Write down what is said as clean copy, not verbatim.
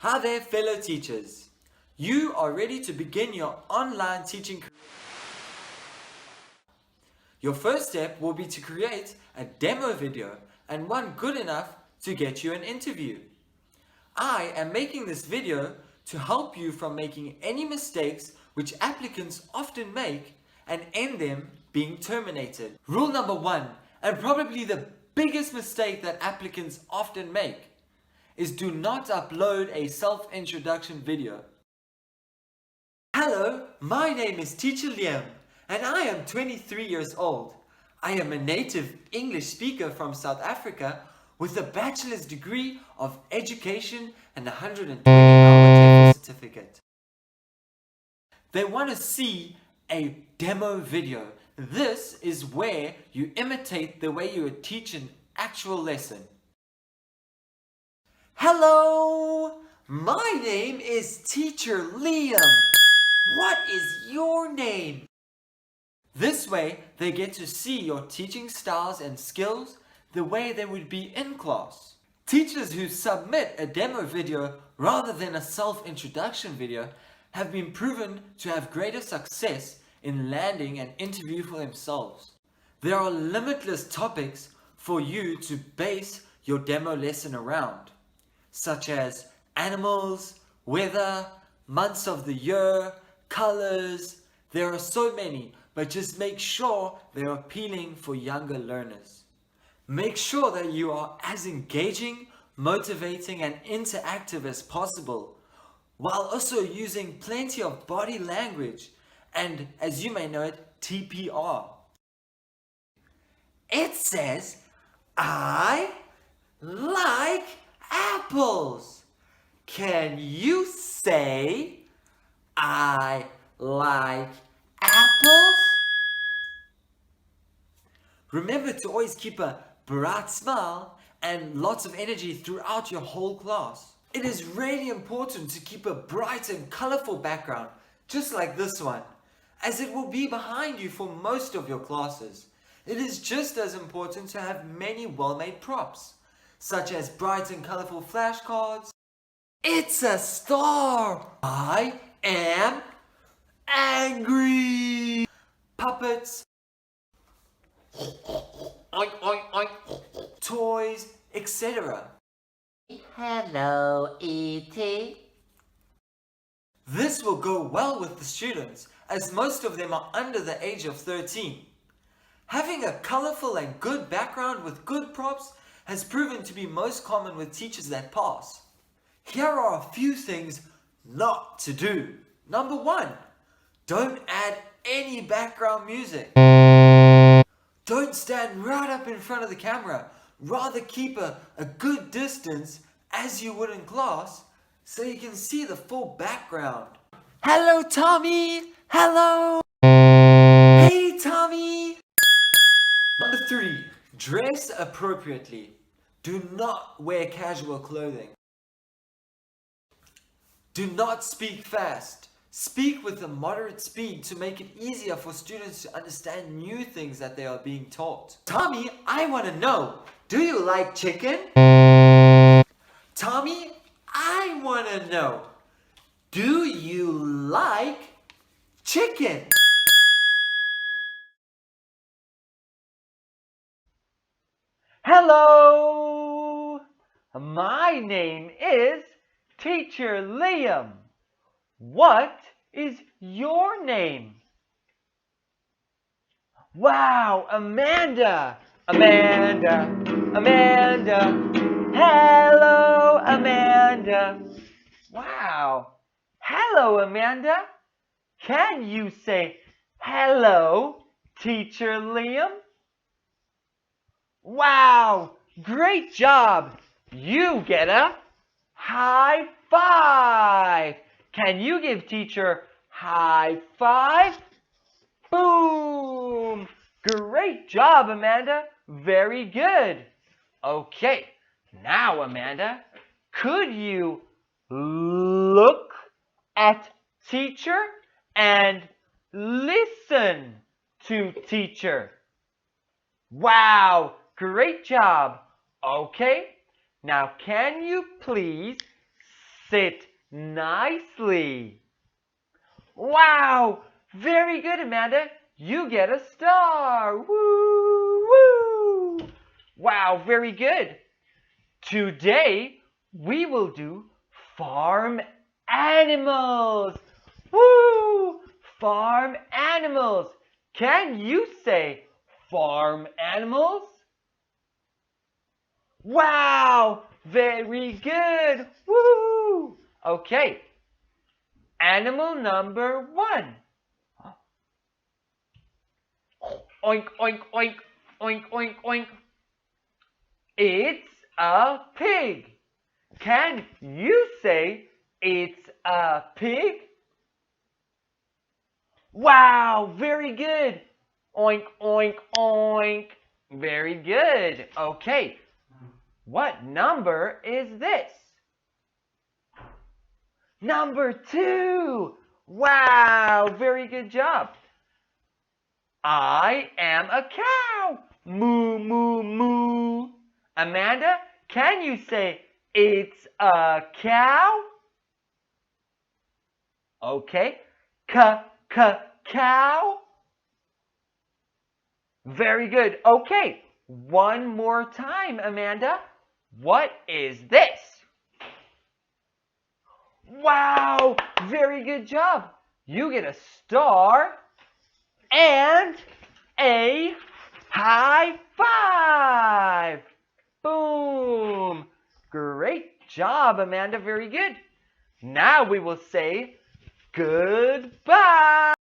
Hi there, fellow teachers. You are ready to begin your online teaching career. Your first step will be to create a demo video and one good enough to get you an interview. I am making this video to help you from making any mistakes which applicants often make and end them being terminated. Rule number one, and probably the biggest mistake that applicants often make, is do not upload a self-introduction video. Hello, my name is Teacher Liam and I am 23 years old. I am a native English speaker from South Africa with a bachelor's degree of education and 120-hour TEFL certificate. They want to see a demo video. This is where you imitate the way you would teach an actual lesson. Hello, my name is Teacher Liam. What is your name? This way, they get to see your teaching styles and skills the way they would be in class. Teachers who submit a demo video rather than a self-introduction video have been proven to have greater success in landing an interview for themselves. There are limitless topics for you to base your demo lesson around, such as animals, weather, months of the year, colors. There are so many, but just make sure they're appealing for younger learners. Make sure that you are as engaging, motivating, and interactive as possible, while also using plenty of body language and, as you may know it, TPR. It says, I like apples. Can you say, I like apples? Remember to always keep a bright smile and lots of energy throughout your whole class. It is really important to keep a bright and colorful background, just like this one, as it will be behind you for most of your classes. It is just as important to have many well-made props, such as bright and colorful flashcards. It's a star! I am angry! Puppets, oink oink oink, toys, etc. Hello, E.T. This will go well with the students, as most of them are under the age of 13. Having a colorful and good background with good props has proven to be most common with teachers that pass. Here are a few things not to do. Number one, don't add any background music. Don't stand right up in front of the camera. Rather keep a good distance as you would in class so you can see the full background. Hello, Tommy! Hello! Hey, Tommy! Number three, dress appropriately. Do not wear casual clothing. Do not speak fast. Speak with a moderate speed to make it easier for students to understand new things that they are being taught. Tommy, I want to know, do you like chicken? Tommy, I want to know, do you like chicken? Hello! My name is Teacher Liam. What is your name? Wow, Amanda! Amanda! Amanda! Hello, Amanda! Wow! Hello, Amanda! Can you say hello, Teacher Liam? Wow! Great job! You get a high five! Can you give teacher high five? Boom! Great job, Amanda! Very good! Okay, now Amanda, could you look at teacher and listen to teacher? Wow! Great job! Okay, now can you please Sit nicely. Wow! Very good, Amanda. You get a star. Woo! Woo! Wow, very good. Today, we will do farm animals. Woo! Farm animals. Can you say farm animals? Wow! Very good. Woo! Okay. Animal number 1. Oink, oink, oink, oink, oink, oink. It's a pig. Can you say it's a pig? Wow, very good. Oink, oink, oink. Very good. Okay. What number is this? Number 2. Wow, very good job. I am a cow. Moo, moo, moo. Amanda, can you say it's a cow? Okay. Cow. Very good. Okay. One more time, Amanda. What is this? Wow, very good job. You get a star and a high five. Boom. Great job, Amanda. Very good. Now we will say goodbye.